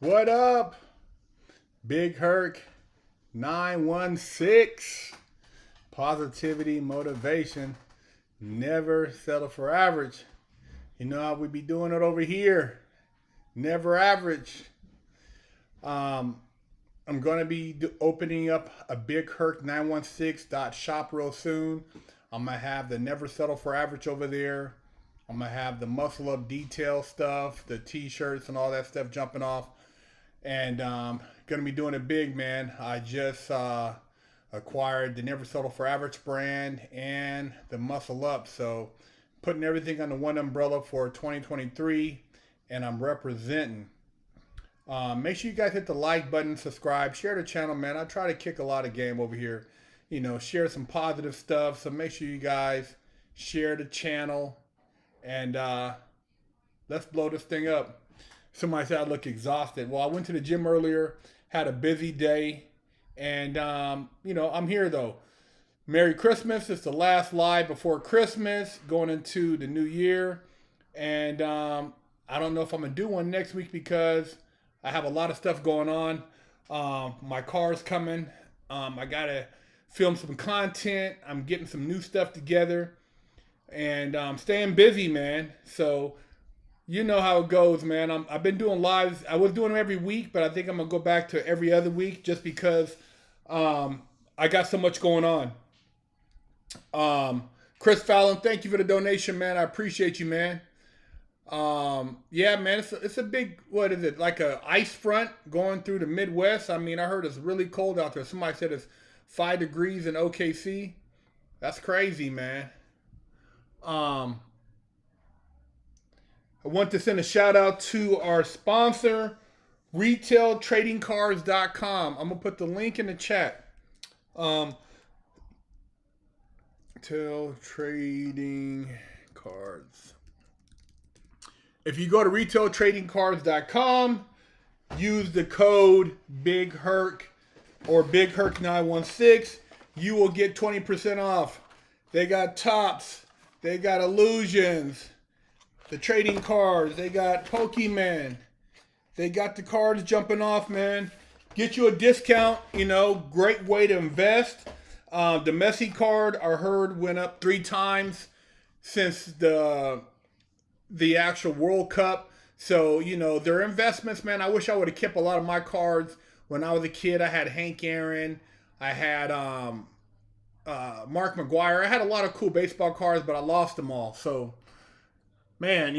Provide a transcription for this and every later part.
What up? Big Herc 916. Positivity, motivation. Never settle for average. You know how we be doing it over here. Never average. Um, I'm going to be opening up a Big Herc 916 shop real soon. I'm going to have the Never Settle for Average over there. I'm going to have the Muscleup Detail stuff, the t-shirts and all that stuff jumping off. And gonna be doing it big, man. I just acquired the Never Settle for Average brand and the Muscle Up, so putting everything under one umbrella for 2023, and I'm representing. Make sure you guys hit the like button, subscribe, share the channel, man. I try to kick a lot of game over here, share some positive stuff. So make sure you guys share the channel, and let's blow this thing up. Somebody said I look exhausted. Well, I went to the gym earlier, had a busy day, and I'm here though. Merry Christmas. It's the last live before Christmas, going into the new year. And I don't know if I'm going to do one next week because I have a lot of stuff going on. My car's coming. I got to film some content. I'm getting some new stuff together. And I'm staying busy, man. So you know how it goes, man. I've been doing lives. I was doing them every week, but I think I'm going to go back to every other week just because I got so much going on. Chris Fallon, thank you for the donation, man. I appreciate you, man. Yeah, man, it's a big, what is it, like a ice front going through the Midwest. I mean, I heard it's really cold out there. Somebody said it's 5 degrees in OKC. That's crazy, man. I want to send a shout out to our sponsor, retailtradingcards.com. I'm going to put the link in the chat. Retail Trading Cards. If you go to retailtradingcards.com, use the code BIGHERC or BIGHERC916, you will get 20% off. They got tops. They got illusions. The trading cards, they got Pokemon. They got the cards jumping off, man. Get you a discount, great way to invest. The Messi card, I heard, went up 3 times since the actual World Cup. So, their investments, man. I wish I would have kept a lot of my cards when I was a kid. I had Hank Aaron. I had Mark McGuire. I had a lot of cool baseball cards, but I lost them all. So, man,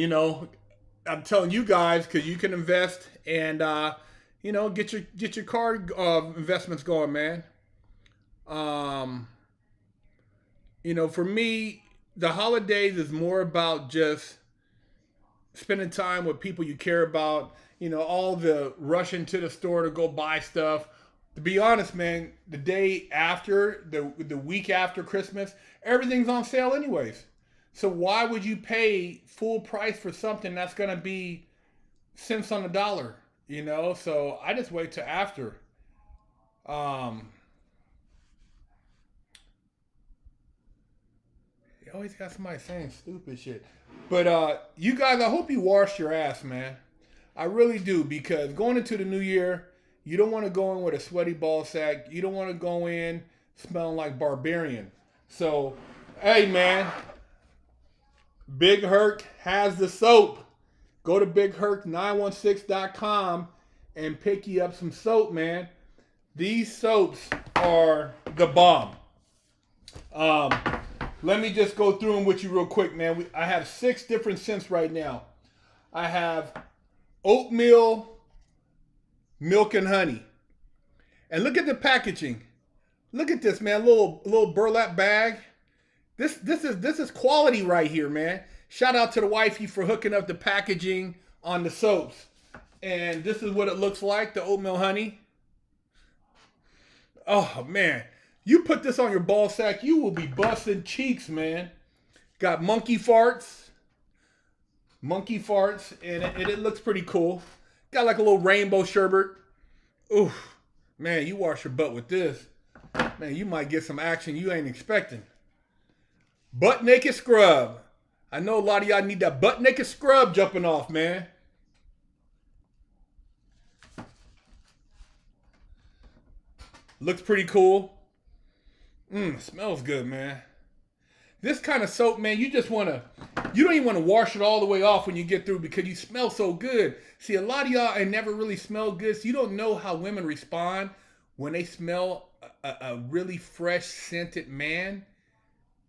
I'm telling you guys, because you can invest and get your card investments going, man. For me, the holidays is more about just spending time with people you care about. All the rushing to the store to go buy stuff. To be honest, man, the day after, the week after Christmas, everything's on sale anyways. So why would you pay full price for something that's going to be cents on the dollar, So I just wait till after. You always got somebody saying stupid shit. But you guys, I hope you wash your ass, man. I really do, because going into the new year, you don't want to go in with a sweaty ball sack. You don't want to go in smelling like barbarian. So, hey, man. Big Herc has the soap. Go to BigHerc916.com and pick you up some soap, man. These soaps are the bomb. Let me just go through them with you real quick, man. I have 6 different scents right now. I have oatmeal, milk, and honey. And look at the packaging. Look at this, man. Little burlap bag. This is quality right here, man. Shout out to the wifey for hooking up the packaging on the soaps. And this is what it looks like, the oatmeal honey. Oh, man. You put this on your ball sack, you will be busting cheeks, man. Got monkey farts. And it looks pretty cool. Got like a little rainbow sherbet. Oof. Man, you wash your butt with this. Man, you might get some action you ain't expecting. Butt naked scrub. I know a lot of y'all need that butt naked scrub jumping off, man. Looks pretty cool. Smells good, man. This kind of soap, man, you don't even want to wash it all the way off when you get through because you smell so good. See, a lot of y'all ain't never really smelled good, so you don't know how women respond when they smell a really fresh scented man.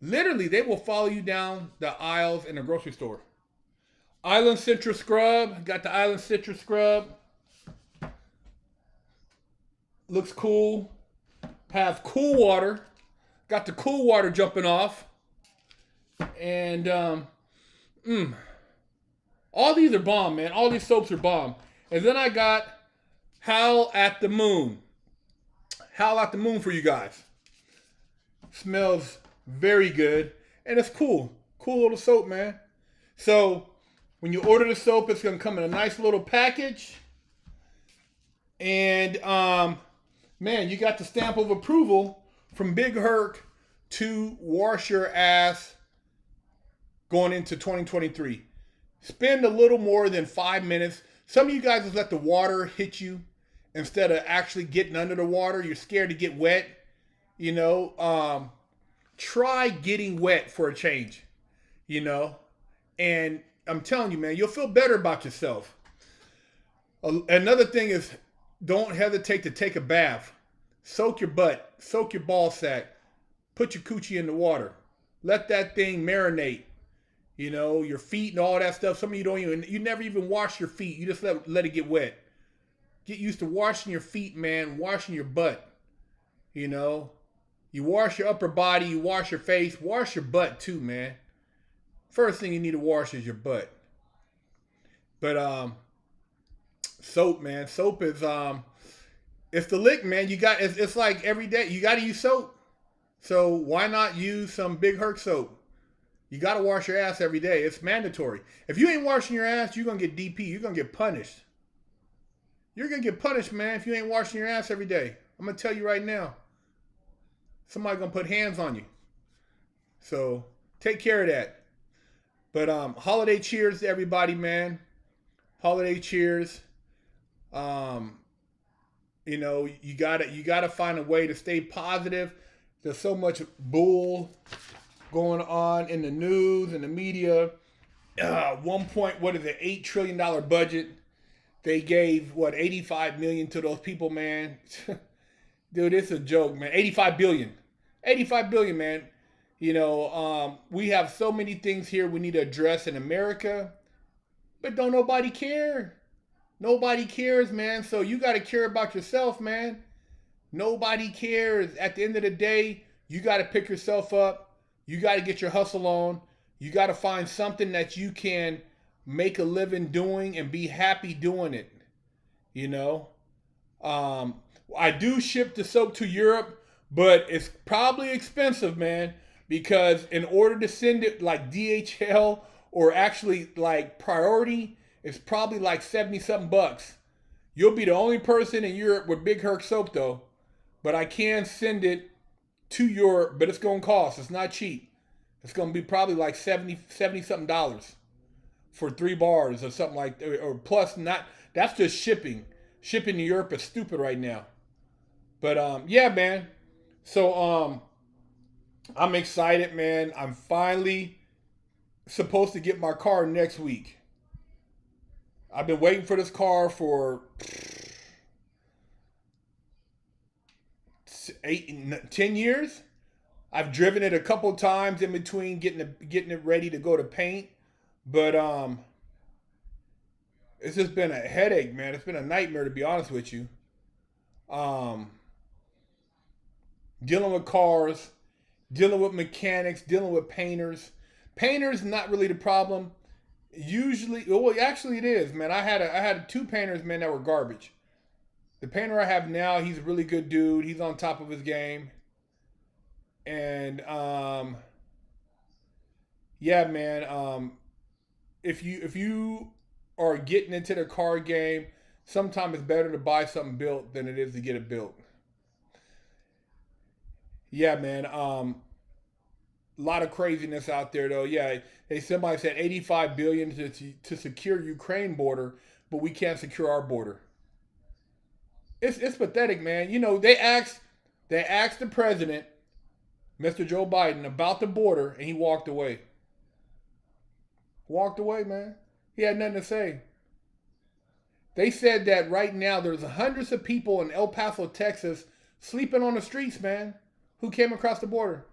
Literally, they will follow you down the aisles in the grocery store. Island Citrus Scrub. Got the Island Citrus Scrub. Looks cool. Have cool water. Got the cool water jumping off. And all these are bomb, man. All these soaps are bomb. And then I got Howl at the Moon. Howl at the Moon for you guys. Smells very good. And it's cool. Cool little soap, man. So when you order the soap, it's going to come in a nice little package. And, man, you got the stamp of approval from Big Herc to wash your ass going into 2023. Spend a little more than 5 minutes. Some of you guys just let the water hit you instead of actually getting under the water. You're scared to get wet. You know, try getting wet for a change, you know. And I'm telling you, man, you'll feel better about yourself. Another thing is, don't hesitate to take a bath. Soak your butt. Soak your ball sack. Put your coochie in the water. Let that thing marinate. You know, your feet and all that stuff. Some of you never even wash your feet. You just let it get wet. Get used to washing your feet, man. Washing your butt. You know, you wash your upper body. You wash your face. Wash your butt too, man. First thing you need to wash is your butt. But soap, man. Soap is it's the lick, man. It's like every day you got to use soap. So why not use some Big Herc soap? You got to wash your ass every day. It's mandatory. If you ain't washing your ass, you're going to get DP. You're going to get punished. You're going to get punished, man, if you ain't washing your ass every day. I'm going to tell you right now. Somebody going to put hands on you. So take care of that. But holiday cheers to everybody, man. Holiday cheers. You know, you gotta find a way to stay positive. There's so much bull going on in the news and the media. One point, what is it, $8 trillion budget. They gave, $85 million to those people, man. Dude, it's a joke, man. 85 billion. 85 billion, man. You know, we have so many things here we need to address in America, but don't nobody care. Nobody cares, man. So you got to care about yourself, man. Nobody cares. At the end of the day, you got to pick yourself up. You got to get your hustle on. You got to find something that you can make a living doing and be happy doing it. You know, I do ship the soap to Europe, but it's probably expensive, man, because in order to send it like DHL or actually like priority, it's probably like 70-something bucks. You'll be the only person in Europe with Big Herc soap though, but I can send it to Europe, but it's going to cost. It's not cheap. It's going to be probably like 70-something dollars for 3 bars or something like that, or plus not. That's just shipping. Shipping to Europe is stupid right now. But yeah, man. So I'm excited, man. I'm finally supposed to get my car next week. I've been waiting for this car for 10 years. I've driven it a couple times in between getting it ready to go to paint. But it's just been a headache, man. It's been a nightmare, to be honest with you. Dealing with cars, dealing with mechanics, dealing with painters. Painters not really the problem. Usually, well, actually it is, man. I had 2 painters, man, that were garbage. The painter I have now, he's a really good dude. He's on top of his game. And yeah, man. If you are getting into the car game, sometimes it's better to buy something built than it is to get it built. Yeah, man. A lot of craziness out there, though. Yeah, somebody said 85 billion to secure Ukraine border, but we can't secure our border. It's pathetic, man. You know, they asked They asked the president, Mr. Joe Biden, about the border, and he walked away. Walked away, man. He had nothing to say. They said that right now there's hundreds of people in El Paso, Texas, sleeping on the streets, man, who came across the border.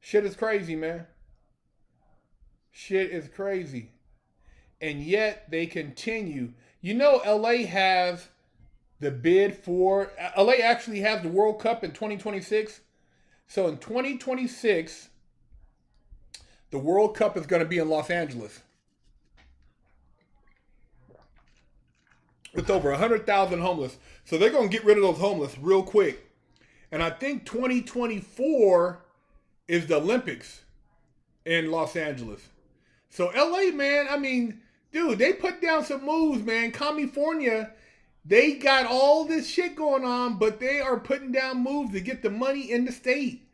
Shit is crazy, man. Shit is crazy. And yet they continue. You know, LA has the bid for, LA actually has the World Cup in 2026. So in 2026, the World Cup is going to be in Los Angeles. With over 100,000 homeless. So they're going to get rid of those homeless real quick. And I think 2024 is the Olympics in Los Angeles. So LA, man, I mean, dude, they put down some moves, man. California, they got all this shit going on, but they are putting down moves to get the money in the state.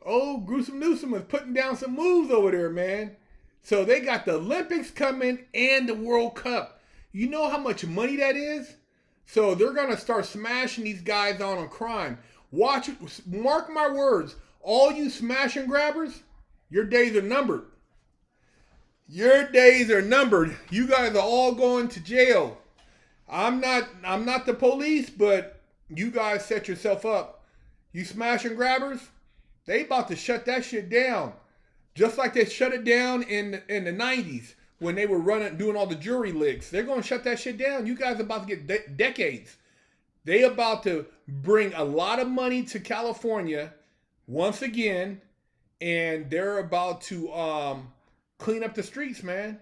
Oh, Gruesome Newsom is putting down some moves over there, man. So they got the Olympics coming and the World Cup. You know how much money that is? So they're going to start smashing these guys on crime. Watch it. Mark my words. All you smash and grabbers, your days are numbered. Your days are numbered. You guys are all going to jail. I'm not the police, but you guys set yourself up. You smash and grabbers, they about to shut that shit down. Just like they shut it down in the 90s. When they were doing all the jury licks. They're going to shut that shit down. You guys are about to get decades. They about to bring a lot of money to California once again, and they're about to clean up the streets, man.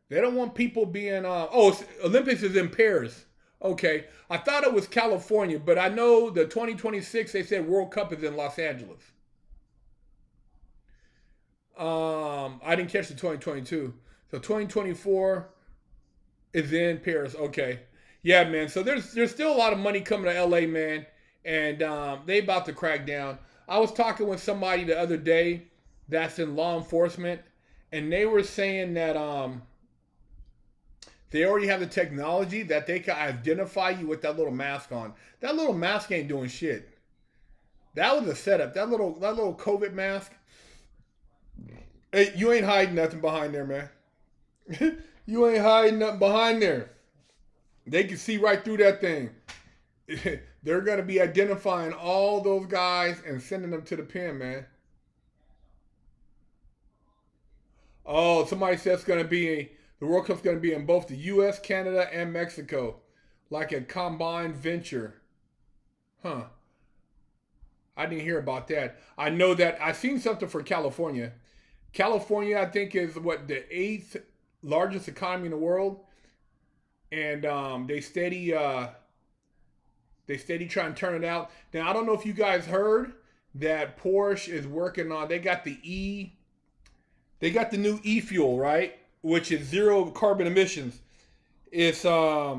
They don't want people being, Olympics is in Paris. Okay. I thought it was California, but I know the 2026, they said World Cup is in Los Angeles. I didn't catch the 2022. So 2024 is in Paris. Okay. Yeah, man. So there's still a lot of money coming to LA, man. And they about to crack down. I was talking with somebody the other day that's in law enforcement. And they were saying that they already have the technology that they can identify you with that little mask on. That little mask ain't doing shit. That was a setup. That little COVID mask. Hey, you ain't hiding nothing behind there, man. You ain't hiding nothing behind there. They can see right through that thing. They're going to be identifying all those guys and sending them to the pen, man. Oh, somebody says the World Cup's going to be in both the U.S., Canada, and Mexico. Like a combined venture. Huh. I didn't hear about that. I know that I've seen something for California. California, I think, is the 8th largest economy in the world, and they steady try and turn it out. Now I don't know if you guys heard that Porsche is working on. They got the new e-fuel, right, which is zero carbon emissions. It's let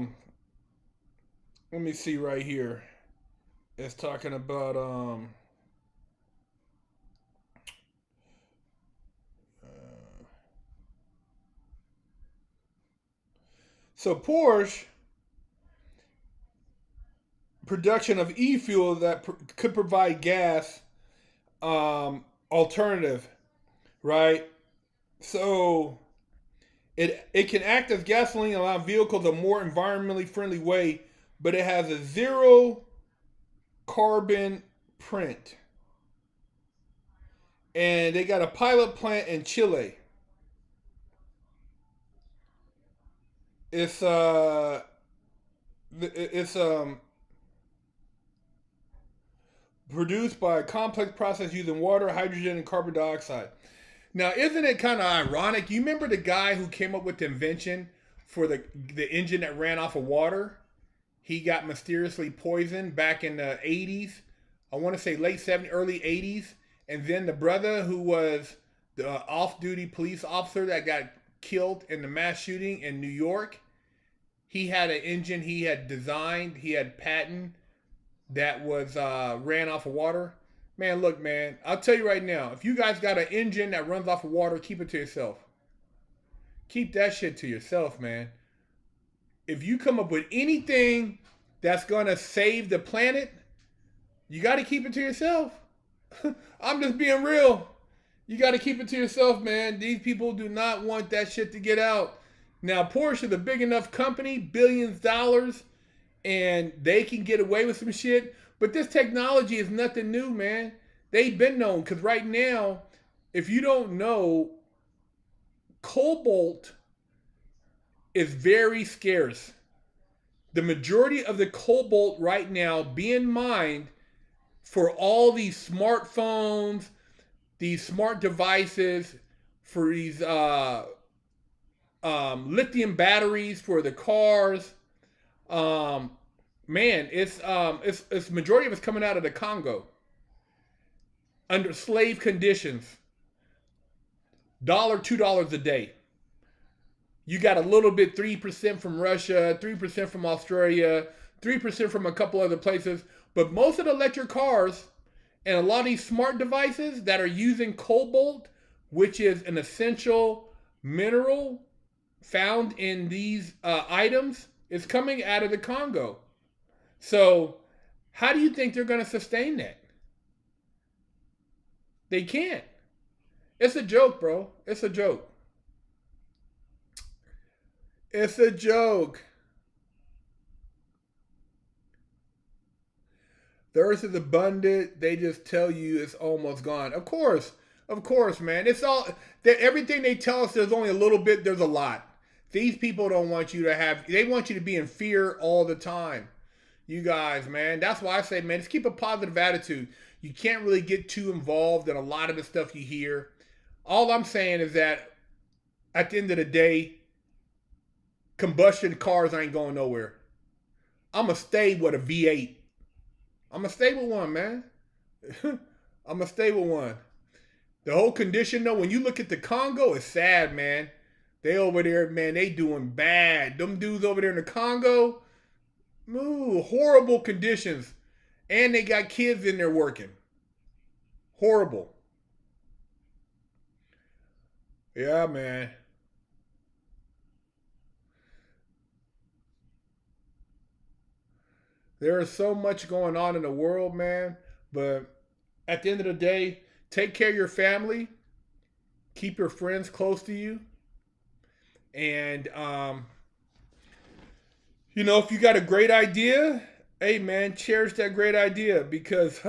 me see right here. It's talking about So Porsche production of e-fuel that could provide gas alternative, right? So it can act as gasoline and allow vehicles a more environmentally friendly way, but it has a zero carbon print. And they got a pilot plant in Chile. It's produced by a complex process using water, hydrogen, and carbon dioxide. Now, isn't it kind of ironic? You remember the guy who came up with the invention for the engine that ran off of water? He got mysteriously poisoned back in the 80s. I want to say late 70s, early 80s. And then the brother who was the off-duty police officer that got killed in the mass shooting in New York, he had an engine he had designed, he had patent that was ran off of water. Man, look, man, I'll tell you right now, if you guys got an engine that runs off of water, keep it to yourself. Keep that shit to yourself, man. If you come up with anything that's going to save the planet, you got to keep it to yourself. I'm just being real. You got to keep it to yourself, man. These people do not want that shit to get out. Now, Porsche is a big enough company, billions of dollars, and they can get away with some shit. But this technology is nothing new, man. They've been known, because right now, if you don't know, cobalt is very scarce. The majority of the cobalt right now being mined for all these smartphones, these smart devices, for these lithium batteries for the cars, man, it's majority of it's coming out of the Congo under slave conditions. $2 a day. You got a little bit, 3% from Russia, 3% from Australia, 3% from a couple other places. But most of the electric cars and a lot of these smart devices that are using cobalt, which is an essential mineral found in these items, is coming out of the Congo. So how do you think they're going to sustain that? They can't. It's a joke, bro. It's a joke. It's a joke. The earth is abundant. They just tell you it's almost gone. Of course, man. It's all everything they tell us. There's only a little bit. There's a lot. These people don't want you to have. They want you to be in fear all the time. You guys, man. That's why I say, man, just keep a positive attitude. You can't really get too involved in a lot of the stuff you hear. All I'm saying is that at the end of the day, combustion cars ain't going nowhere. I'm going to stay with a V8. I'm going to stay with one, man. I'm going to stay with one. The whole condition, though, when you look at the Congo, it's sad, man. They over there, man, they doing bad. Them dudes over there in the Congo, ooh, horrible conditions. And they got kids in there working. Horrible. Yeah, man. There is so much going on in the world, man. But at the end of the day, take care of your family. Keep your friends close to you. And, you know, if you got a great idea, hey, man, cherish that great idea. Because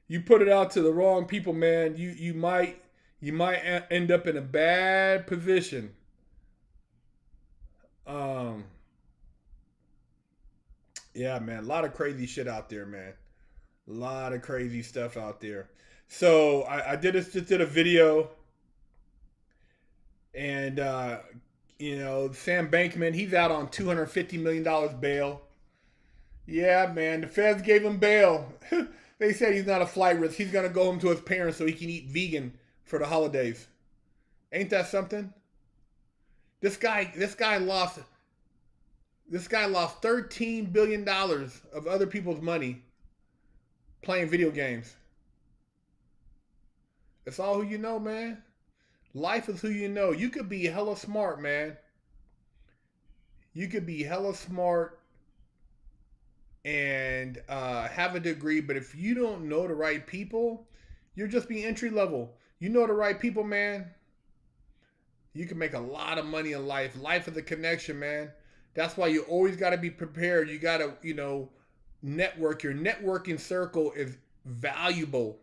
you put it out to the wrong people, man, you might end up in a bad position. Yeah, man, a lot of crazy shit out there, man. A lot of crazy stuff out there. So I just did a video, and you know, Sam Bankman, he's out on $250 million bail. Yeah, man, the feds gave him bail. They said he's not a flight risk. He's gonna go home to his parents so he can eat vegan for the holidays. Ain't that something? This guy lost $13 billion of other people's money playing video games. It's all who you know, man. Life is who you know. You could be hella smart, man. You could be hella smart and have a degree, but if you don't know the right people, you're just being entry level. You know the right people, man, you can make a lot of money in life. Life is a connection, man. That's why you always got to be prepared. You got to, you know, network. Your networking circle is valuable.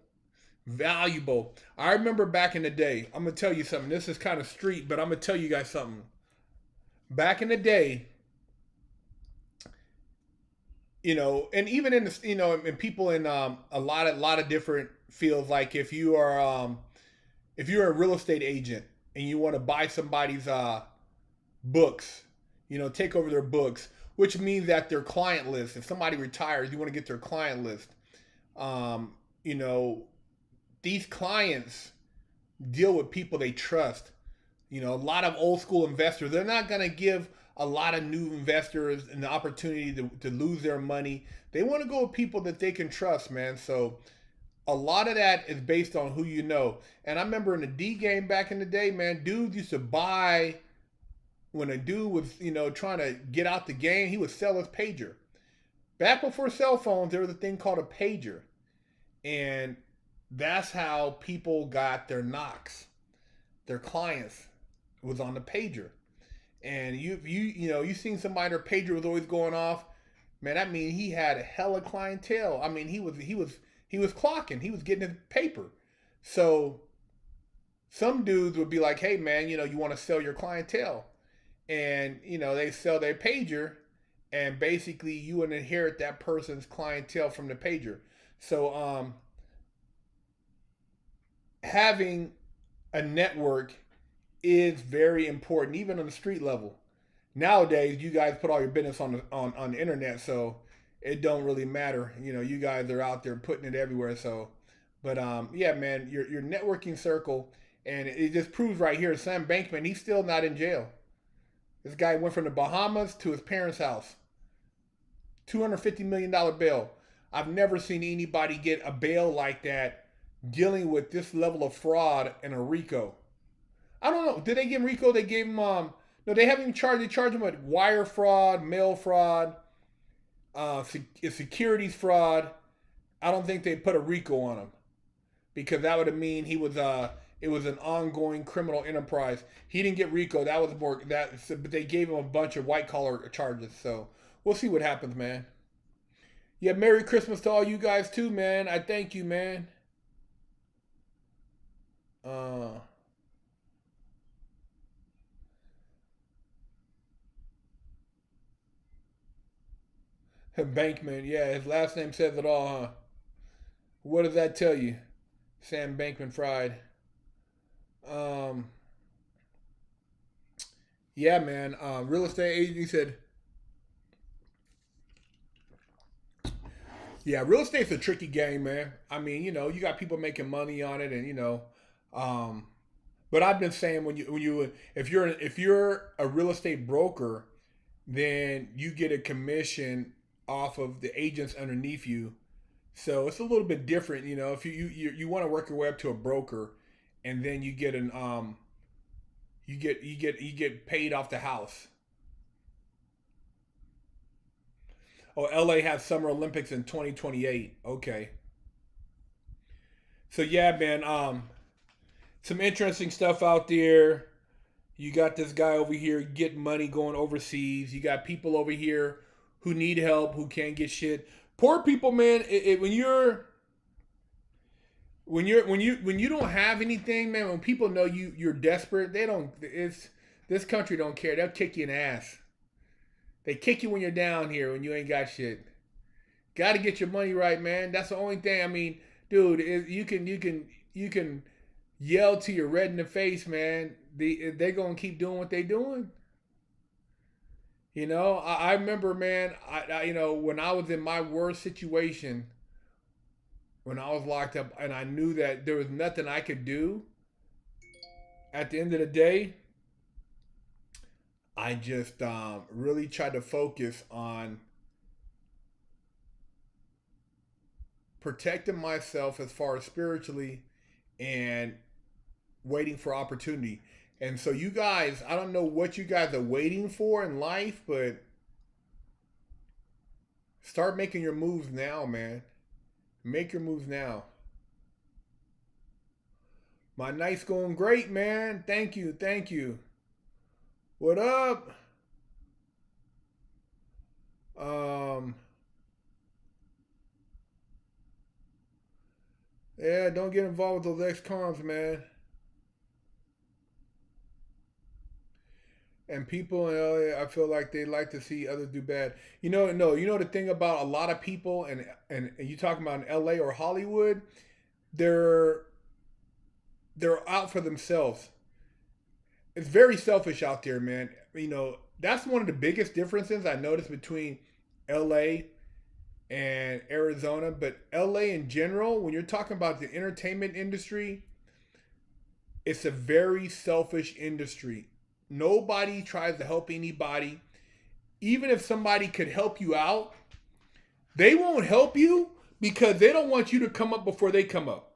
Valuable. I remember back in the day, I'm going to tell you something. This is kind of street, but I'm going to tell you guys something. Back in the day, you know, and even in the, you know, and people in a lot of different fields, like if you're a real estate agent and you want to buy somebody's books, you know, take over their books, which means that their client list, if somebody retires, you want to get their client list. You know, these clients deal with people they trust. You know, a lot of old school investors, they're not going to give a lot of new investors an opportunity to lose their money. They want to go with people that they can trust, man. So a lot of that is based on who you know. And I remember in the D game back in the day, man, dudes used to buy, when a dude was, you know, trying to get out the game, he would sell his pager. Back before cell phones, there was a thing called a pager, and that's how people got their knocks. Their clients was on the pager, and you seen somebody their pager was always going off. Man, I mean, he had a hella clientele. I mean, he was clocking. He was getting his paper. So some dudes would be like, "Hey, man, you want to sell your clientele," and they sell their pager, and basically you would inherit that person's clientele from the pager. So having a network is very important, even on the street level. Nowadays, you guys put all your business on the internet, so it don't really matter. You guys are out there putting it everywhere. So, but yeah, man, your networking circle, and it just proves right here. Sam Bankman, he's still not in jail. This guy went from the Bahamas to his parents' house. $250 million bail. I've never seen anybody get a bail like that dealing with this level of fraud in a RICO. I don't know. Did they give him RICO? They gave him no, they haven't even charged. They charged him with wire fraud, mail fraud, securities fraud. I don't think they put a RICO on him because that would have mean he was it was an ongoing criminal enterprise. He didn't get RICO. That was more that, but they gave him a bunch of white collar charges. So we'll see what happens, man. Yeah, Merry Christmas to all you guys too, man. I thank you, man. Bankman, yeah, his last name says it all, huh? What does that tell you? Sam Bankman Fried. Um, yeah, man. Real estate agent, he said, yeah, real estate's a tricky game, man. I mean, you got people making money on it, and um, but I've been saying if you're a real estate broker, then you get a commission off of the agents underneath you. So it's a little bit different, if you want to work your way up to a broker, and then you get an you get paid off the house. Oh, LA has Summer Olympics in 2028. Okay. So yeah, man, some interesting stuff out there. You got this guy over here getting money going overseas. You got people over here who need help, who can't get shit. Poor people, man. When you don't have anything, man. When people know you're desperate, they don't. This country don't care. They'll kick you in the ass. They kick you when you're down here when you ain't got shit. Got to get your money right, man. That's the only thing. I mean, dude, you can yell to your red in the face, man. They gonna keep doing what they doing. I remember, man. When I was in my worst situation, when I was locked up, and I knew that there was nothing I could do. At the end of the day, I just really tried to focus on protecting myself as far as spiritually and waiting for opportunity. And so you guys, I don't know what you guys are waiting for in life, but start making your moves now, man. Make your moves now. My night's going great, man. Thank you. Thank you. What up? Yeah, don't get involved with those ex-cons, man. And people in LA, I feel like they like to see others do bad. No, the thing about a lot of people, and you talking about in LA or Hollywood, they're out for themselves. It's very selfish out there, man. That's one of the biggest differences I noticed between LA and Arizona. But LA in general, when you're talking about the entertainment industry, it's a very selfish industry. Nobody tries to help anybody. Even if somebody could help you out, they won't help you because they don't want you to come up before they come up.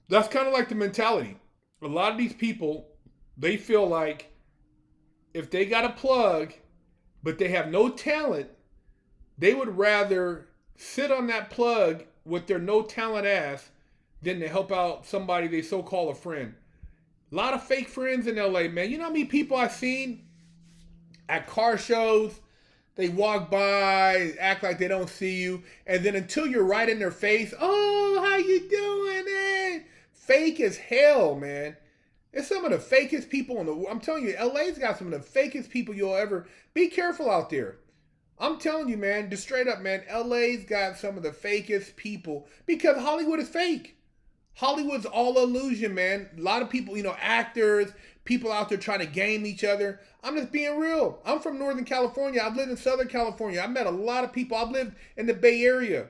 That's kind of like the mentality. A lot of these people, they feel like if they got a plug, but they have no talent, They would rather sit on that plug with their no talent ass than to help out somebody they so call a friend. A lot of fake friends in LA, man. You know how many people I've seen at car shows? They walk by, act like they don't see you, and then until you're right in their face, oh, how you doing, man? Fake as hell, man. It's some of the fakest people in the world. I'm telling you, LA's got some of the fakest people you'll ever. Be careful out there. I'm telling you, man, just straight up, man, LA's got some of the fakest people because Hollywood is fake. Hollywood's all illusion, man. A lot of people, actors, people out there trying to game each other. I'm just being real. I'm from Northern California. I've lived in Southern California. I've met a lot of people. I've lived in the Bay Area.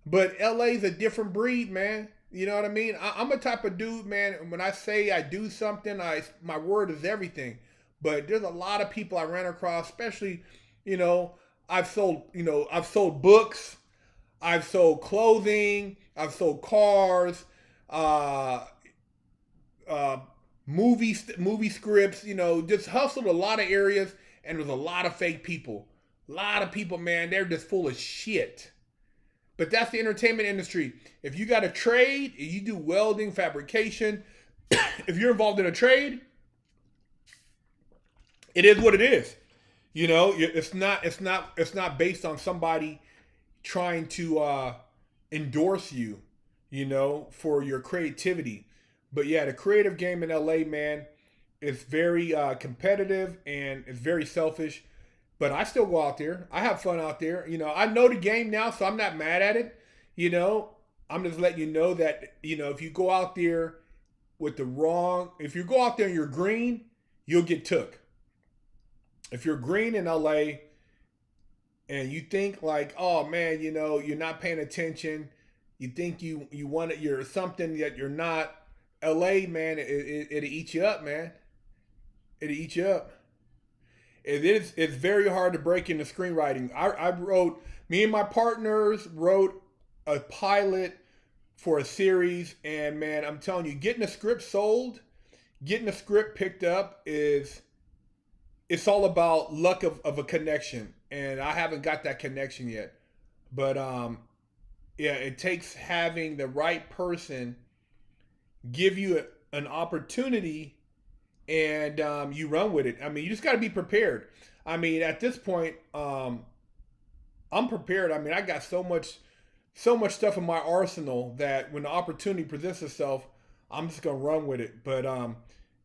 But LA's a different breed, man. You know what I mean? I'm a type of dude, man. When I say I do something, my word is everything. But there's a lot of people I ran across, especially, I've sold books, I've sold clothing, I've sold cars, movie scripts, just hustled a lot of areas, and there's a lot of fake people. A lot of people, man, they're just full of shit. But that's the entertainment industry. If you got a trade, if you do welding, fabrication, if you're involved in a trade, it is what it is. It's not based on somebody trying to endorse you, for your creativity. But yeah, the creative game in LA, man, is very competitive and it's very selfish. But I still go out there. I have fun out there. I know the game now, so I'm not mad at it. I'm just letting you know that, if you go out there if you go out there and you're green, you'll get took. If you're green in LA and you think like, oh man, you're not paying attention, you think you're something that you're not, LA, man, it'll eat you up, man. It'll eat you up. It's very hard to break into screenwriting. Me and my partners wrote a pilot for a series, and man, I'm telling you, getting a script sold, getting a script picked up it's all about luck of a connection, and I haven't got that connection yet. But yeah, it takes having the right person give you an opportunity, and you run with it. I mean, you just got to be prepared. I mean, at this point, I'm prepared. I mean, I got so much stuff in my arsenal that when the opportunity presents itself, I'm just gonna run with it. But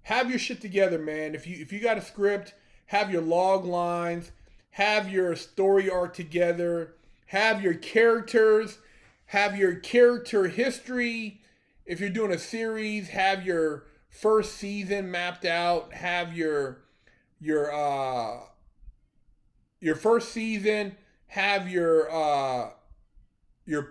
have your shit together, man. If you got a script, have your log lines, have your story arc together, have your characters, have your character history. If you're doing a series, have your first season mapped out, have your first season, have your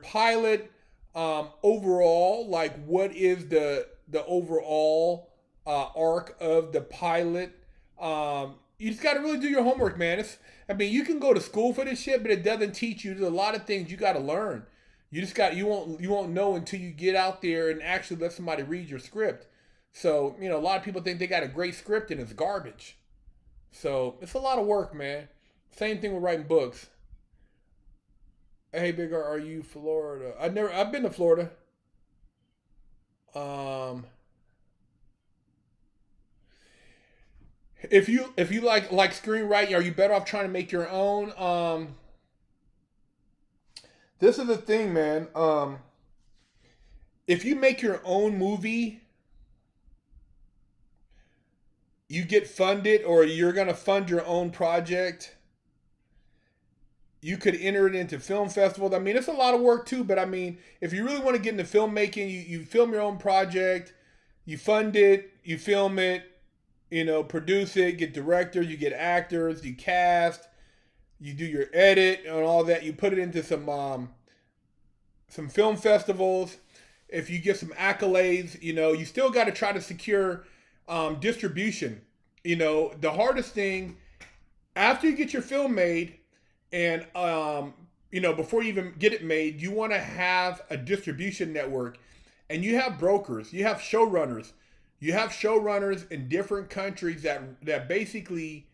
pilot overall, like what is the overall arc of the pilot. You just got to really do your homework, man. You can go to school for this shit, but it doesn't teach you. There's a lot of things you got to learn. You won't know until you get out there and actually let somebody read your script. So, a lot of people think they got a great script and it's garbage. So, it's a lot of work, man. Same thing with writing books. Hey, Bigger, are you Florida? I've been to Florida. If you like screenwriting, are you better off trying to make your own? This is the thing, man. If you make your own movie, you get funded, or you're gonna fund your own project. You could enter it into film festivals. I mean, it's a lot of work too, but I mean, if you really want to get into filmmaking, you film your own project, you fund it, you film it, produce it, get directors, you get actors, you cast, you do your edit and all that. You put it into some film festivals. If you get some accolades, you still got to try to secure distribution. The hardest thing after you get your film made, and before you even get it made, you want to have a distribution network, and you have brokers, you have showrunners. You have showrunners in different countries that basically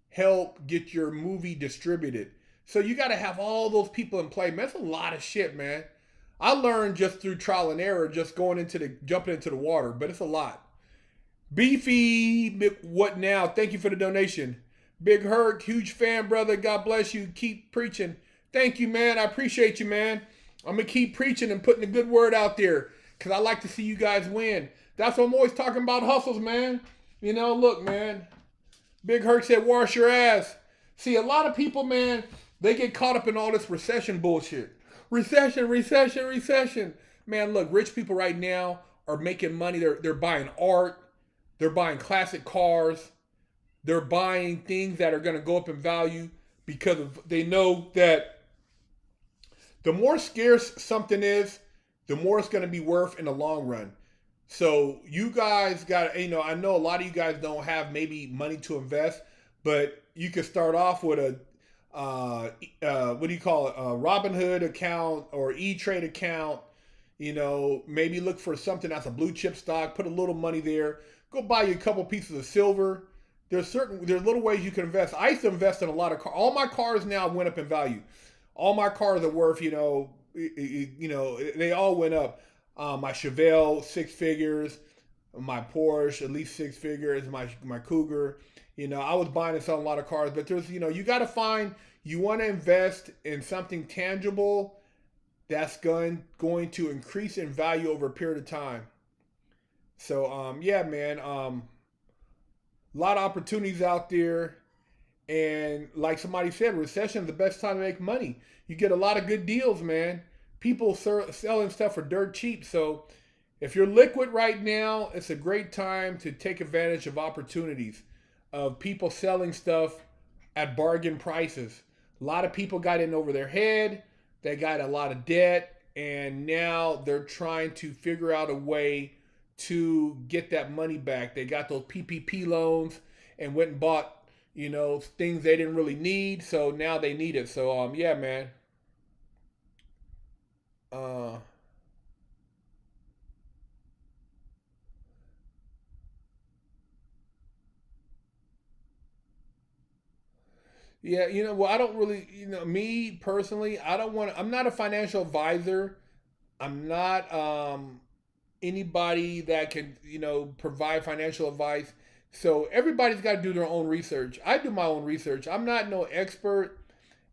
help get your movie distributed. So you got to have all those people in play. Man, that's a lot of shit, man. I learned just through trial and error, just jumping into the water, but it's a lot. Beefy, what now? Thank you for the donation. Big Herc, huge fan, brother. God bless you. Keep preaching. Thank you, man. I appreciate you, man. I'm going to keep preaching and putting a good word out there because I like to see you guys win. That's what I'm always talking about, hustles, man. You know, look, man. Big Herc said, wash your ass. See, a lot of people, man, they get caught up in all this recession bullshit. Recession, recession, recession. Man, look, rich people right now are making money. They're buying art. They're buying classic cars. They're buying things that are going to go up in value because they know that the more scarce something is, the more it's going to be worth in the long run. So you guys got, I know a lot of you guys don't have maybe money to invest, but you can start off with a, what do you call it? A Robinhood account or E-Trade account. Maybe look for something that's a blue chip stock, put a little money there, go buy you a couple pieces of silver. There's little ways you can invest. I used to invest in a lot of cars. All my cars now went up in value. All my cars are worth, they all went up. My Chevelle, 6 figures. My Porsche, at least 6 figures. My Cougar. I was buying and selling a lot of cars, but there's, you got to find, you want to invest in something tangible that's going to increase in value over a period of time. So, yeah, man, a lot of opportunities out there. And like somebody said, recession is the best time to make money. You get a lot of good deals, man. People selling stuff for dirt cheap. So if you're liquid right now, it's a great time to take advantage of opportunities of people selling stuff at bargain prices. A lot of people got in over their head. They got a lot of debt. And now they're trying to figure out a way to get that money back. They got those PPP loans and went and bought, things they didn't really need. So now they need it. So, yeah, man. Yeah, well, I don't really, me personally, I'm not a financial advisor. I'm not anybody that can, provide financial advice. So everybody's got to do their own research. I do my own research. I'm not no expert.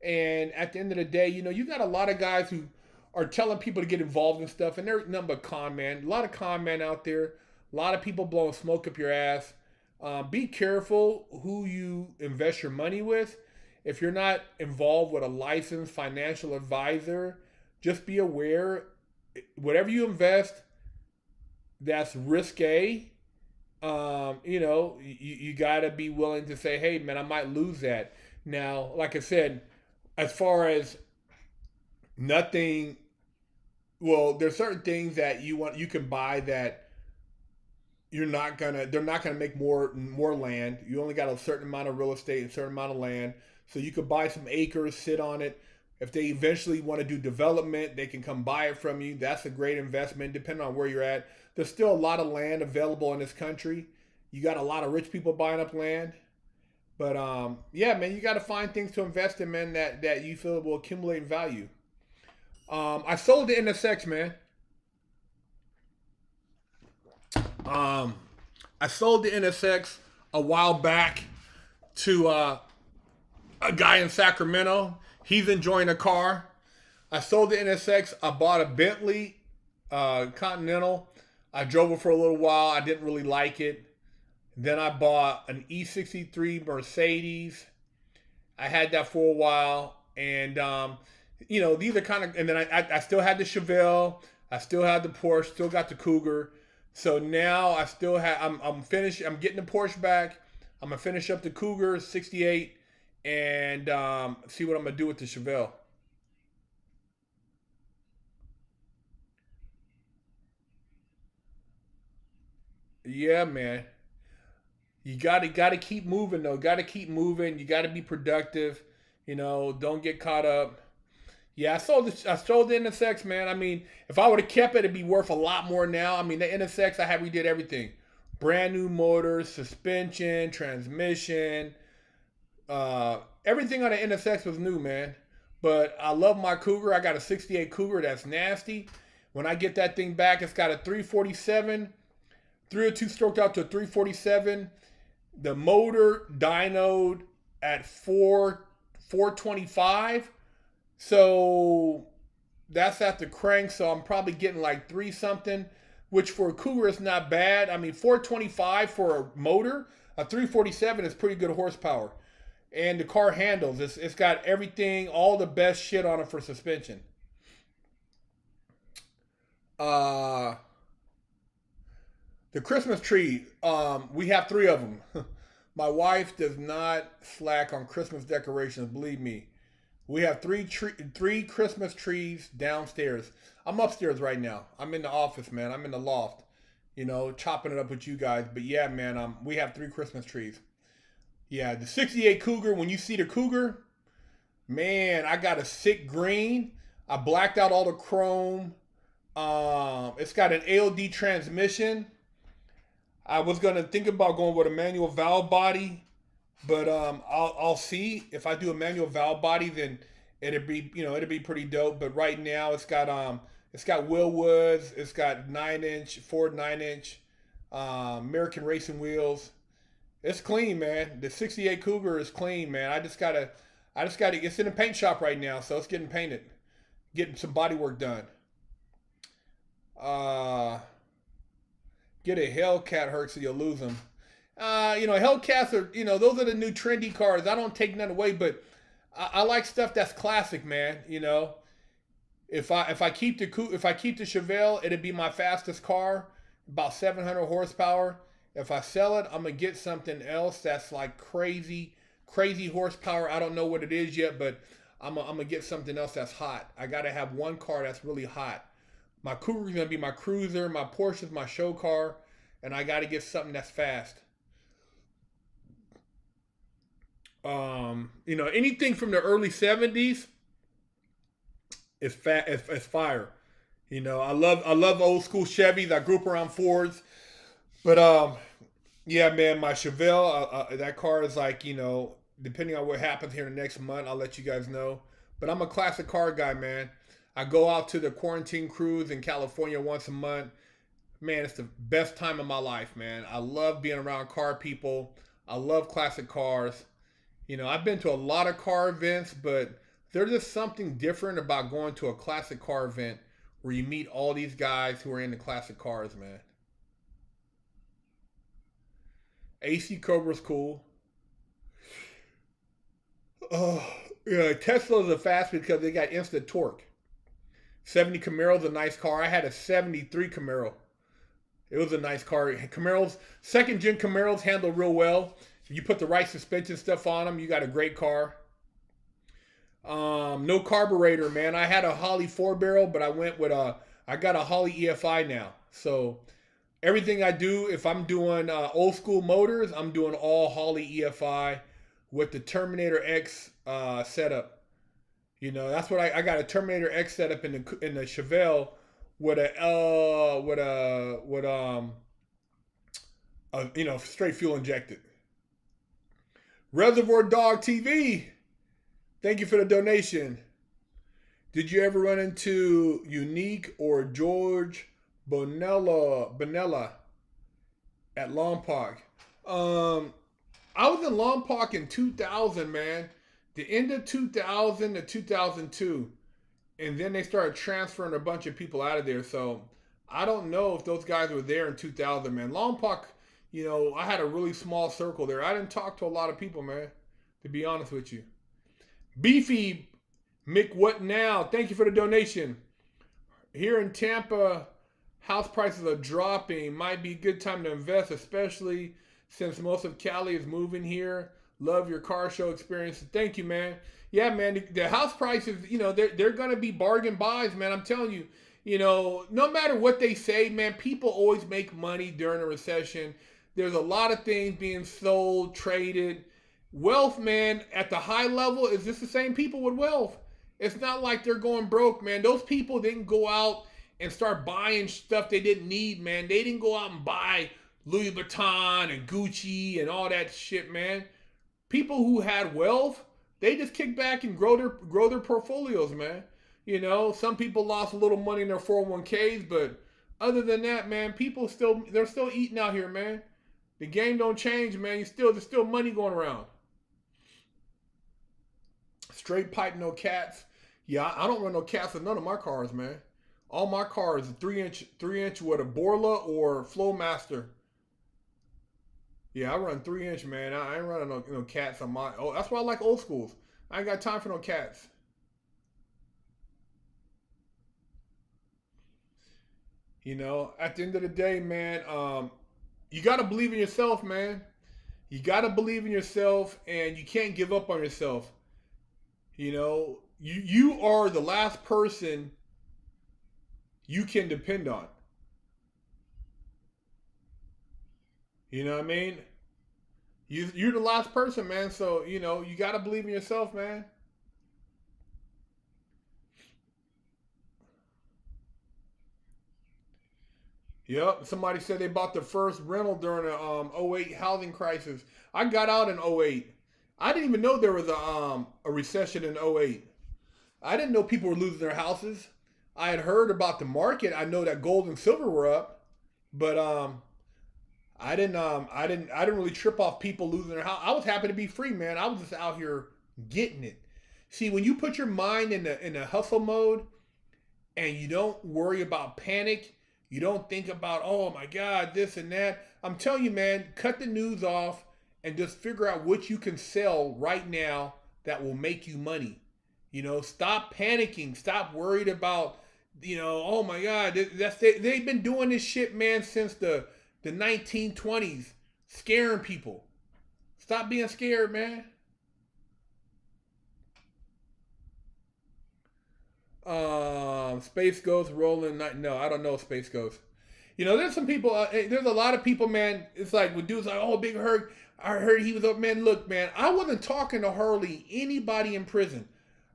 And at the end of the day, you got a lot of guys who are telling people to get involved in stuff, and they're nothing but con man. A lot of con men out there. A lot of people blowing smoke up your ass. Be careful who you invest your money with. If you're not involved with a licensed financial advisor, just be aware, whatever you invest that's risque, you got to be willing to say, hey, man, I might lose that. Now, like I said, as far as nothing, well, there's certain things that you can buy that they're not gonna make more land. You only got a certain amount of real estate and a certain amount of land. So you could buy some acres, sit on it. If they eventually want to do development, they can come buy it from you. That's a great investment, depending on where you're at. There's still a lot of land available in this country. You got a lot of rich people buying up land. But yeah, man, you got to find things to invest in, man, that you feel will accumulate in value. I sold the NSX, man. I sold the NSX a while back to a guy in Sacramento. He's enjoying a car. I sold the NSX. I bought a Bentley Continental. I drove it for a little while. I didn't really like it. Then I bought an E63 Mercedes. I had that for a while. And, these are kind of, and then I still had the Chevelle. I still had the Porsche, still got the Cougar. So now I still have, I'm finished. I'm getting the Porsche back. I'm going to finish up the Cougar 68 and see what I'm going to do with the Chevelle. Yeah, man. You gotta keep moving though. Gotta keep moving. You gotta be productive. Don't get caught up. Yeah, I sold the NSX, man. I mean, if I would have kept it, it'd be worth a lot more now. I mean, the NSX, I redid everything. Brand new motors, suspension, transmission, everything on the NSX was new, man. But I love my Cougar. I got a 68 Cougar that's nasty. When I get that thing back, it's got a 347, 302 stroked out to a 347. The motor dynoed at 425. So that's at the crank. So I'm probably getting like 3 something, which for a Cougar is not bad. I mean, 425 for a motor, a 347 is pretty good horsepower. And the car handles. It's got everything, all the best shit on it for suspension. The Christmas tree, we have 3 of them. My wife does not slack on Christmas decorations, believe me. We have 3 Christmas trees downstairs. I'm upstairs right now. I'm in the office, man. I'm in the loft, you know, chopping it up with you guys. But yeah, man, we have 3 Christmas trees. Yeah, the 68 Cougar, when you see the Cougar, man, I got a sick green. I blacked out all the chrome. It's got an AOD transmission. I was going to think about going with a manual valve body, but I'll see. If I do a manual valve body, then it'd be pretty dope. But right now it's got wheel woods, it's got 9-inch Ford 9-inch American racing wheels. It's clean, man. The 68 Cougar is clean, man. I just gotta. It's in the paint shop right now, so it's getting painted, getting some body work done. Get a Hellcat, Herc, so you'll lose them. Hellcats are, those are the new trendy cars. I don't take none away, but I like stuff that's classic, man. You know, if I keep the Chevelle, it'd be my fastest car, about 700 horsepower. If I sell it, I'm gonna get something else that's like crazy horsepower. I don't know what it is yet, but I'm gonna get something else that's hot. I gotta have one car that's really hot. My Cougar is gonna be my cruiser. My Porsche is my show car, and I gotta get something that's fast. Anything from the early 70s is fire. I love old school Chevys. I grew up around Fords. But yeah, man, my Chevelle, that car is like, depending on what happens here in the next month, I'll let you guys know. But I'm a classic car guy, man. I go out to the quarantine cruise in California once a month. Man, it's the best time of my life, man. I love being around car people. I love classic cars. I've been to a lot of car events, but there's just something different about going to a classic car event where you meet all these guys who are into classic cars, man. AC Cobra's cool. Teslas are fast because they got instant torque. 70 Camaro's a nice car. I had a 73 Camaro. It was a nice car. Second gen Camaros handle real well. If you put the right suspension stuff on them, you got a great car. No carburetor, man. I had a Holley 4-barrel, but I got a Holley EFI now. So everything I do, if I'm doing old school motors, I'm doing all Holley EFI with the Terminator X setup. That's what I got, a Terminator X setup in the Chevelle with straight fuel injected. Reservoir Dog TV, thank you for the donation. Did you ever run into Unique or George Bonella at Lompoc? I was in Lompoc in 2000, man. The end of 2000 to 2002. And then they started transferring a bunch of people out of there. So I don't know if those guys were there in 2000, man. Lompoc, I had a really small circle there. I didn't talk to a lot of people, man, to be honest with you. Beefy Mick, what now? Thank you for the donation. Here in Tampa, house prices are dropping. Might be a good time to invest, especially since most of Cali is moving here. Love your car show experience. Thank you, man. Yeah, man, the house prices, they're going to be bargain buys, man. I'm telling you, no matter what they say, man, people always make money during a recession. There's a lot of things being sold, traded. Wealth, man, at the high level, is just the same people with wealth. It's not like they're going broke, man. Those people didn't go out and start buying stuff they didn't need, man. They didn't go out and buy Louis Vuitton and Gucci and all that shit, man. People who had wealth, they just kick back and grow their portfolios, man. You know, some people lost a little money in their 401ks, but other than that, man, they're still eating out here, man. The game don't change, man. There's still money going around. Straight pipe, no cats. Yeah, I don't run no cats in none of my cars, man. All my cars, 3 inch with a Borla or Flowmaster. Yeah, I run 3 inch, man. I ain't running no cats on my. Oh, that's why I like old schools. I ain't got time for no cats. You know, at the end of the day, man, you got to believe in yourself, man. You got to believe in yourself, and you can't give up on yourself. You know, you are the last person you can depend on. You know what I mean? You're the last person, man. So you know you got to believe in yourself, man. Yep. Somebody said they bought their first rental during the '08 housing crisis. I got out in '08. I didn't even know there was a recession in '08. I didn't know people were losing their houses. I had heard about the market. I know that gold and silver were up, but I didn't really trip off people losing their house. I was happy to be free, man. I was just out here getting it. See, when you put your mind in the hustle mode and you don't worry about panic, you don't think about, oh my God, this and that. I'm telling you, man, cut the news off and just figure out what you can sell right now that will make you money. You know, stop panicking. Stop worried about, you know, oh my God, they've been doing this shit, man, since the 1920s, scaring people. Stop being scared, man. Space Ghost rolling. No, I don't know Space Ghost. You know, there's some people. There's a lot of people, man. It's like when dudes like, oh, Big Herc. I heard he was up, man. Look, man, I wasn't talking to hardly anybody in prison.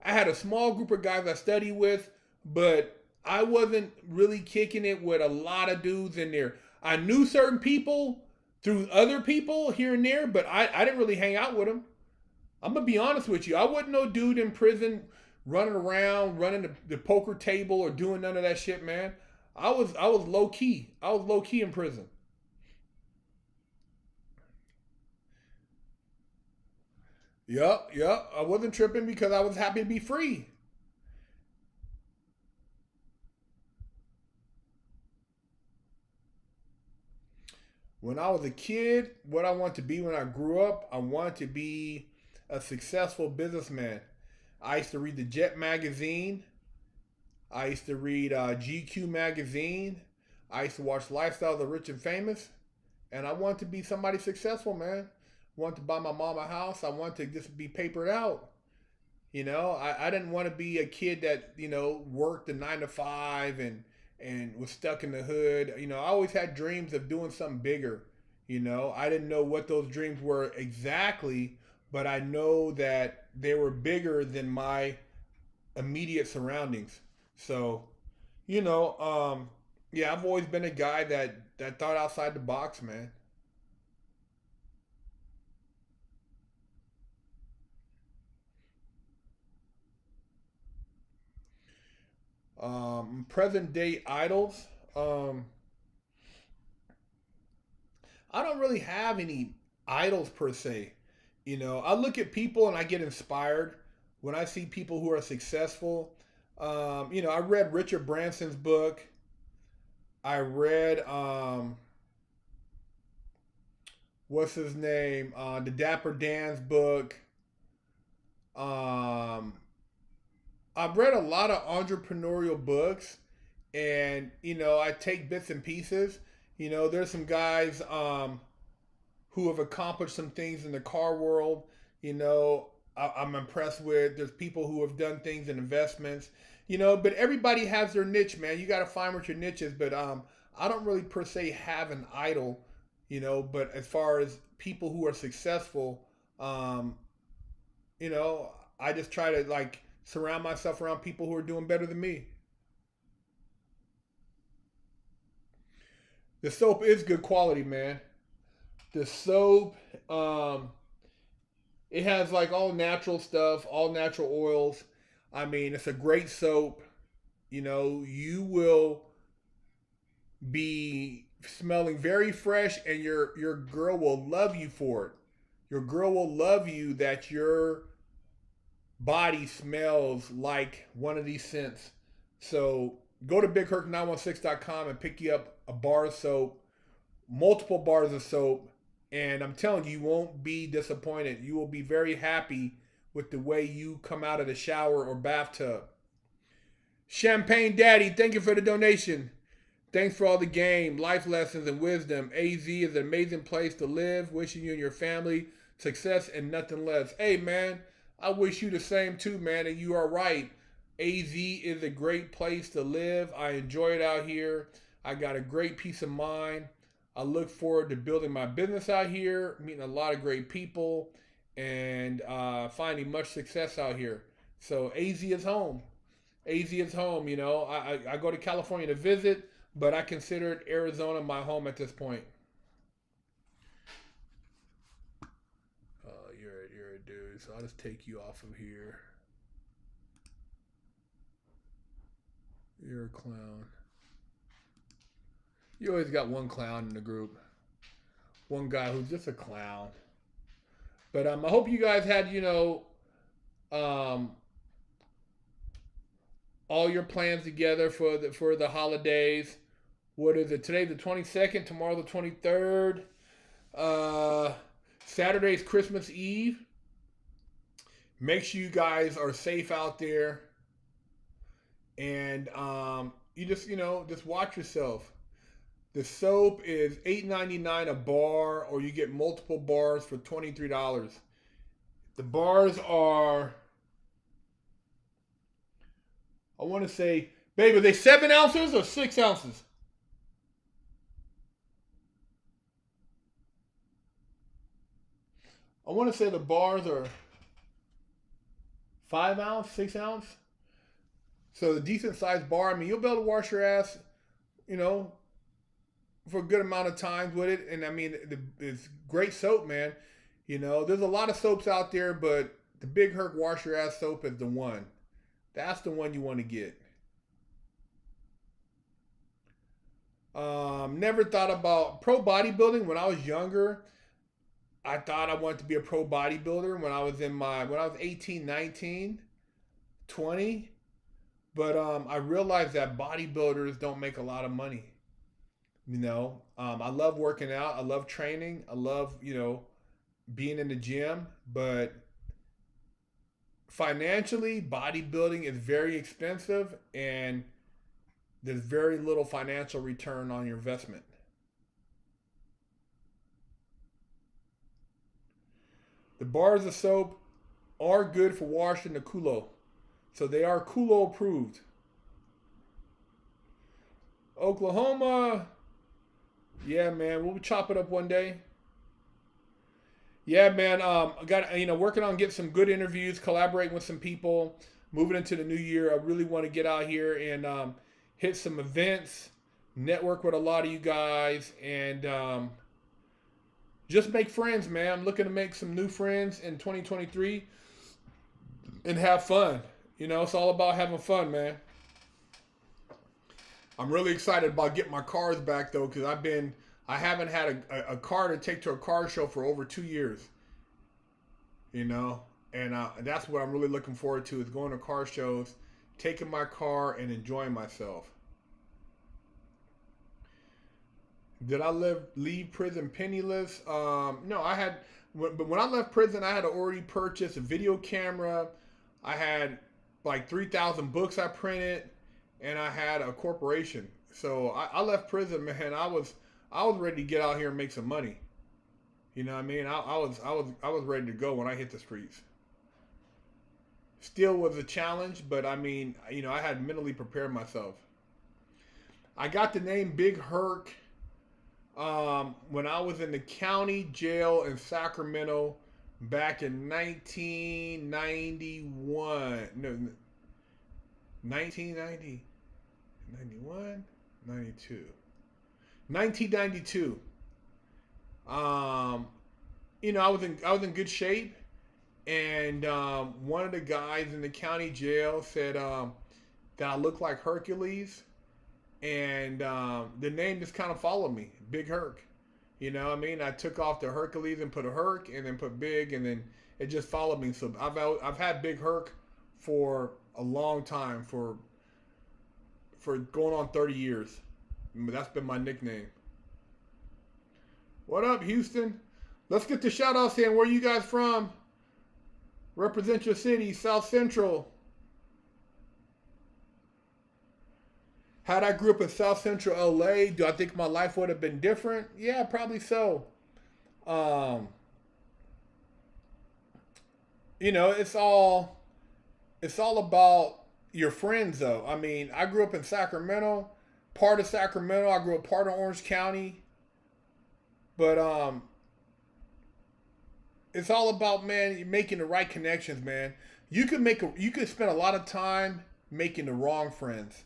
I had a small group of guys I studied with, but I wasn't really kicking it with a lot of dudes in there. I knew certain people through other people here and there, but I didn't really hang out with them. I'm gonna be honest with you. I wasn't no dude in prison running around, running the poker table or doing none of that shit, man. I was low key. I was low key in prison. Yup, yup. I wasn't tripping because I was happy to be free. When I was a kid, what I wanted to be when I grew up, I wanted to be a successful businessman. I used to read the Jet magazine. I used to read GQ magazine. I used to watch Lifestyle of the Rich and Famous. And I wanted to be somebody successful, man. I wanted to buy my mom a house. I wanted to just be papered out. You know, I didn't want to be a kid that, you know, worked a 9 to 5 and was stuck in the hood. You know, I always had dreams of doing something bigger. You know, I didn't know what those dreams were exactly, but I know that they were bigger than my immediate surroundings. So, you know, yeah, I've always been a guy that thought outside the box, man. Present day idols. Um, I don't really have any idols per se. You know, I look at people and I get inspired when I see people who are successful. You know, I read Richard Branson's book. I read what's his name? The Dapper Dan's book. Um, I've read a lot of entrepreneurial books, and you know, I take bits and pieces. You know, there's some guys who have accomplished some things in the car world. You know, I'm impressed with. There's people who have done things in investments. You know, but everybody has their niche, man. You got to find what your niche is. But I don't really per se have an idol. You know, but as far as people who are successful, um, you know, I just try to like surround myself around people who are doing better than me. The soap is good quality, man. The soap, um, It has like all natural stuff, all natural oils. I mean, it's a great soap. You know, you will be smelling very fresh, and your girl will love you for it. Your girl will love you that your body smells like one of these scents. So go to bigherc916.com and pick you up a bar of soap, multiple bars of soap, and I'm telling you, you won't be disappointed. You will be very happy with the way you come out of the shower or bathtub. Champagne Daddy, thank you for the donation. Thanks for all the game, life lessons, and wisdom. AZ is an amazing place to live. Wishing you and your family success and nothing less. Hey, man, I wish you the same too, man, and you are right. AZ is a great place to live. I enjoy it out here. I got a great peace of mind. I look forward to building my business out here, meeting a lot of great people, and finding much success out here. So AZ is home. AZ is home. You know, I go to California to visit, but I consider Arizona my home at this point. You're a dude, so I'll just take you off of here. You're a clown. You always got one clown in the group. One guy who's just a clown. But I hope you guys had, um, all your plans together for the holidays. What is it? Today the 22nd, tomorrow the 23rd. Saturday's Christmas Eve. Make sure you guys are safe out there. And you just watch yourself. The soap is $8.99 a bar, or you get multiple bars for $23. The bars are, I want to say, babe, are they 7 ounces or 6 ounces? I want to say the bars are 5 ounce, 6 ounce. So a decent sized bar. I mean, you'll be able to wash your ass, you know, for a good amount of times with it. And I mean, it's great soap, man. You know, there's a lot of soaps out there, but the Big Herc Wash Your Ass soap is the one. That's the one you want to get. Never thought about pro bodybuilding when I was younger. I thought I wanted to be a pro bodybuilder when I was 18, 19, 20. But I realized that bodybuilders don't make a lot of money. I love working out. I love training. I love, being in the gym. But financially, bodybuilding is very expensive, and there's very little financial return on your investment. The bars of soap are good for washing the culo. So they are culo approved. Oklahoma. Yeah, man, we'll chop it up one day. Yeah, man. I got working on getting some good interviews, collaborating with some people, moving into the new year. I really want to get out here and hit some events, network with a lot of you guys, and just make friends, man. I'm looking to make some new friends in 2023 and have fun. It's all about having fun, man. I'm really excited about getting my cars back though, because I haven't had a car to take to a car show for over 2 years. And that's what I'm really looking forward to, is going to car shows, taking my car, and enjoying myself. Did I leave prison penniless? No, but when I left prison, I had already purchased a video camera. I had like 3,000 books I printed, and I had a corporation. So I left prison, man. I was ready to get out here and make some money. You know what I mean? I was ready to go when I hit the streets. Still was a challenge, but I mean, I had mentally prepared myself. I got the name Big Herc when I was in the county jail in Sacramento back in 1991. No, 1990. 91, 92. 1992. I was in good shape, And one of the guys in the county jail said that I look like Hercules, and the name just kind of followed me, Big Herc. You know what I mean? I took off the Hercules and put a Herc, and then put Big, and then it just followed me. So I've had Big Herc for a long time, for going on 30 years. That's been my nickname. What up, Houston? Let's get the shout outs in. Where you guys from? Represent your city, South Central. Had I grew up in South Central LA, do I think my life would have been different? Yeah, probably so. You know, it's all about your friends though. I mean, I grew up in Sacramento, part of Sacramento. I grew up part of Orange County. But it's all about, man, making the right connections, man. You could spend a lot of time making the wrong friends.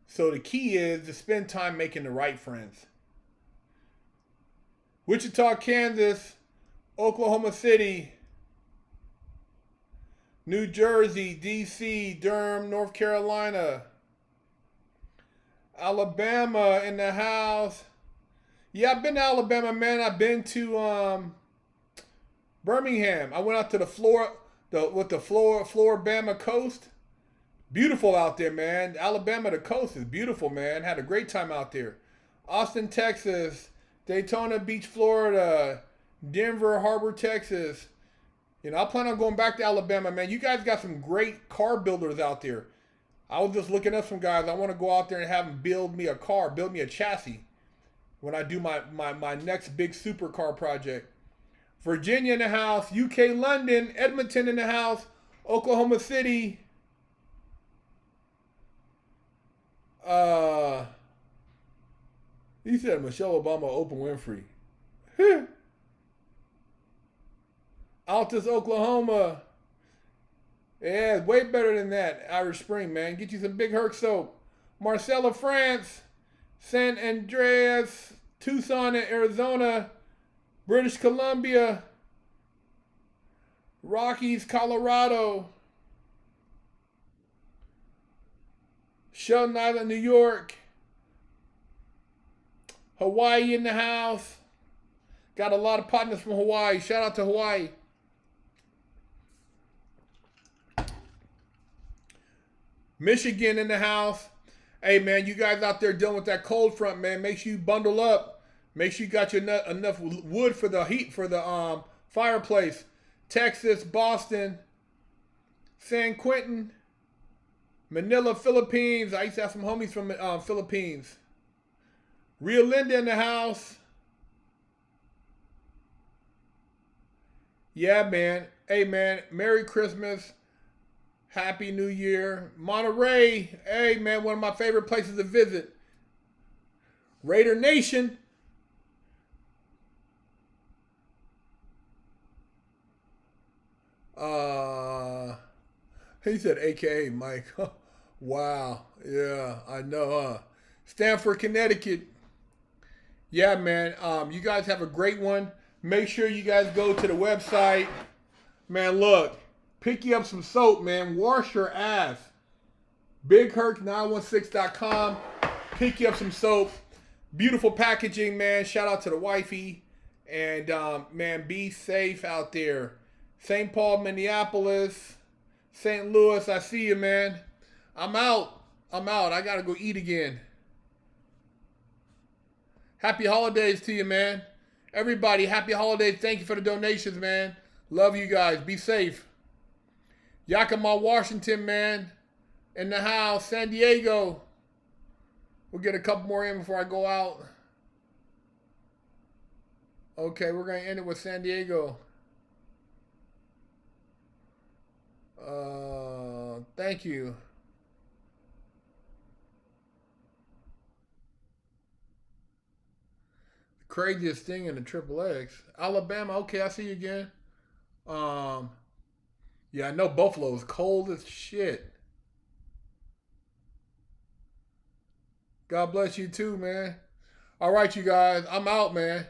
So the key is to spend time making the right friends. Wichita, Kansas, Oklahoma City, New Jersey, DC, Durham, North Carolina, Alabama in the house. Yeah, I've been to Alabama, man. I've been to Birmingham. I went out to the Floribama coast. Beautiful out there, man. Alabama, the coast is beautiful, man. Had a great time out there. Austin, Texas. Daytona Beach, Florida. Denver Harbor, Texas. You know, I plan on going back to Alabama, man. You guys got some great car builders out there. I was just looking up some guys. I want to go out there and have them build me a car, build me a chassis when I do my next big supercar project. Virginia in the house. UK, London. Edmonton in the house. Oklahoma City. He said Michelle Obama, Oprah Winfrey. Altus, Oklahoma. Yeah, it's way better than that. Irish Spring, man. Get you some Big Herc soap. Marcella, France. San Andreas. Tucson, Arizona. British Columbia. Rockies, Colorado. Shelton Island, New York. Hawaii in the house. Got a lot of partners from Hawaii. Shout out to Hawaii. Michigan in the house. Hey, man, you guys out there dealing with that cold front, man. Make sure you bundle up. Make sure you got your enough wood for the heat, for the fireplace. Texas, Boston, San Quentin, Manila, Philippines. I used to have some homies from Philippines. Rio Linda in the house. Yeah, man. Hey, man. Merry Christmas. Happy New Year. Monterey. Hey, man. One of my favorite places to visit. Raider Nation. He said AKA Mike. Wow. Yeah, I know, Stamford, Connecticut. Yeah, man. You guys have a great one. Make sure you guys go to the website. Man, look. Pick you up some soap, man. Wash your ass. BigHerc916.com. Pick you up some soap. Beautiful packaging, man. Shout out to the wifey. And, man, be safe out there. St. Paul, Minneapolis. St. Louis, I see you, man. I'm out. I got to go eat again. Happy holidays to you, man. Everybody, happy holidays. Thank you for the donations, man. Love you guys. Be safe. Yakima, Washington, man. In the house. San Diego. We'll get a couple more in before I go out. Okay, we're going to end it with San Diego. Thank you. The craziest thing in the Triple X. Alabama, okay, I see you again. Yeah, I know Buffalo is cold as shit. God bless you too, man. All right, you guys. I'm out, man.